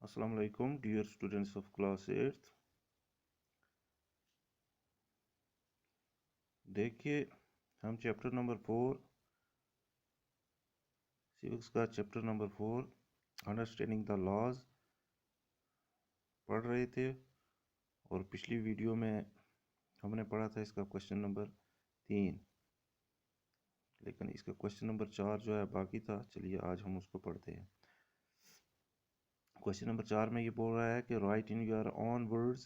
السلام علیکم dear students of class 8۔ دیکھیے ہم چیپٹر نمبر 4 سیوکس کا chapter number 4 understanding the laws پڑھ رہے تھے، اور پچھلی ویڈیو میں ہم نے پڑھا تھا اس کا کوشچن نمبر 3، لیکن اس کا کوشچن نمبر 4 جو ہے باقی تھا۔ چلیے آج ہم اس کو پڑھتے ہیں۔ کوشچن نمبر 4 میں یہ بول رہا ہے کہ right in your own words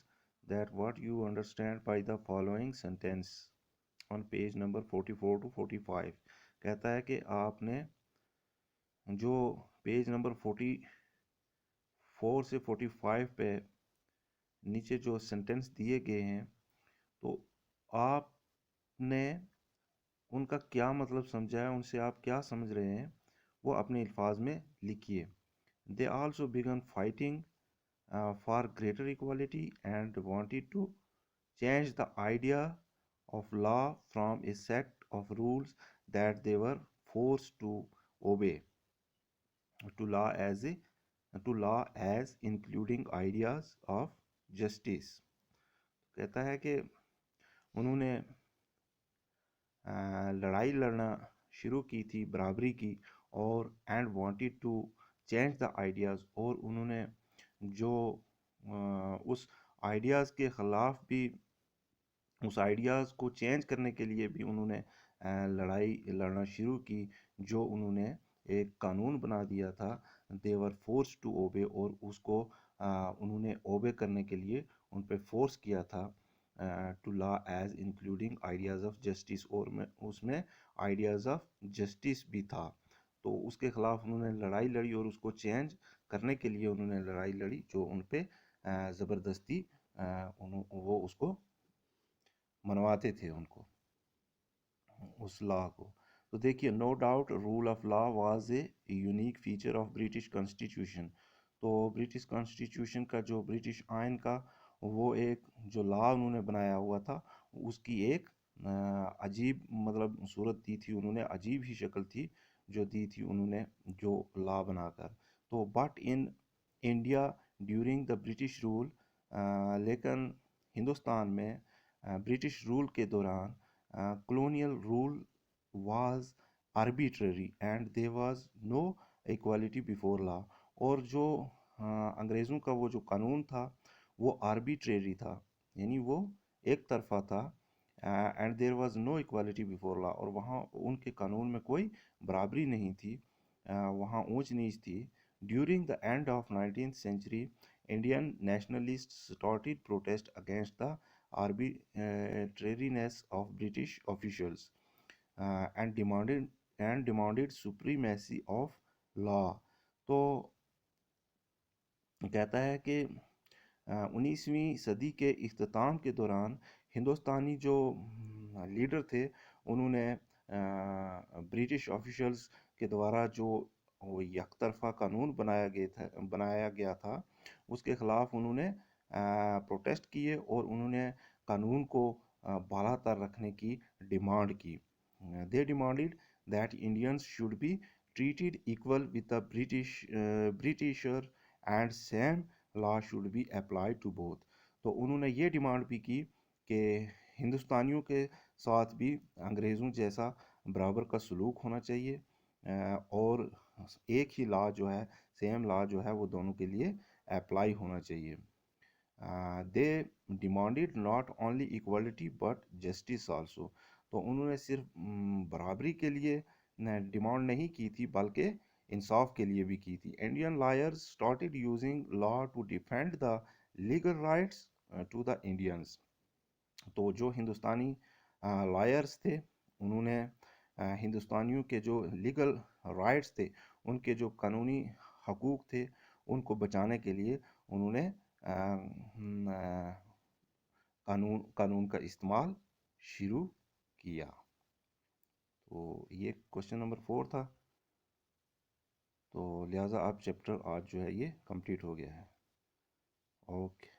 that what you understand by the following sentence on page number 44 to 45۔ کہتا ہے کہ آپ نے جو پیج نمبر 44 سے 45 پہ نیچے جو سینٹینس دیے گئے ہیں، تو آپ نے ان کا کیا مطلب سمجھا ہے، ان سے آپ کیا سمجھ رہے ہیں، وہ اپنے الفاظ میں لکھیے۔ They also began fighting for greater equality and wanted to change the idea of law from a set of rules that they were forced to obey to law as including ideas of justice۔ کہتا ہے کہ انہوں نے لڑائی لڑنا شروع کی تھی برابری کی، اور and wanted to change the ideas, اور انہوں نے جو اس آئیڈیاز کے خلاف بھی، اس آئیڈیاز کو چینج کرنے کے لیے بھی انہوں نے لڑائی لڑنا شروع کی، جو انہوں نے ایک قانون بنا دیا تھا۔ they were forced to obey، اور اس کو انہوں نے اوبے کرنے کے لیے ان پہ فورس کیا تھا۔ to law as including ideas of justice، اور اس میں ideas of justice بھی تھا، تو اس کے خلاف انہوں نے لڑائی لڑی، اور اس کو چینج کرنے کے لیے انہوں نے لڑائی لڑی، جو ان پہ زبردستی وہ اس کو منواتے تھے، ان کو اس لا کو۔ تو دیکھیے no doubt rule of law was a unique feature of British constitution. تو برٹش کانسٹیٹیوشن کا جو برٹش آئین کا وہ ایک جو لا انہوں نے بنایا ہوا تھا، اس کی ایک عجیب مطلب صورت دی تھی انہوں نے، عجیب ہی شکل تھی جو دی تھی انہوں نے جو لا بنا کر۔ تو but in India during the British rule, لیکن ہندوستان میں برٹش رول کے دوران colonial rule was arbitrary and there was no equality before law، اور جو انگریزوں کا وہ جو قانون تھا وہ arbitrary تھا، یعنی وہ ایک طرفہ تھا، and there was no equality before law، اور وہاں ان کے قانون میں کوئی برابری نہیں تھی، وہاں اونچ نیچ تھی۔ during the end of 19th century Indian nationalists started protest against the arbitrariness of British officials and demanded supremacy of law۔ تو کہتا ہے کہ 19ویں صدی کے اختتام کے دوران ہندوستانی جو لیڈر تھے، انہوں نے برٹش آفیشلز کے دوارا جو یک طرفہ قانون بنایا گیا تھا، اس کے خلاف انہوں نے پروٹیسٹ کیے، اور انہوں نے قانون کو بالا تر رکھنے کی ڈیمانڈ کی۔ they demanded that Indians should be treated equal with the Britisher and same law should be applied to both۔ تو انہوں نے یہ ڈیمانڈ بھی کی کہ ہندوستانیوں کے ساتھ بھی انگریزوں جیسا برابر کا سلوک ہونا چاہیے، اور ایک ہی لا جو ہے، سیم لا جو ہے، وہ دونوں کے لیے اپلائی ہونا چاہیے۔ they demanded not only equality but justice also۔ تو انہوں نے صرف برابری کے لیے ڈیمانڈ نہیں کی تھی، بلکہ انصاف کے لیے بھی کی تھی۔ Indian lawyers started using law to defend the legal rights to the Indians۔ تو جو ہندوستانی لائرز تھے، انہوں نے ہندوستانیوں کے جو لیگل رائٹس تھے، ان کے جو قانونی حقوق تھے، ان کو بچانے کے لیے انہوں نے قانون کا استعمال شروع کیا۔ تو یہ کوشچن نمبر 4 تھا، تو لہٰذا آپ چیپٹر آج جو ہے یہ کمپلیٹ ہو گیا ہے۔ اوکے۔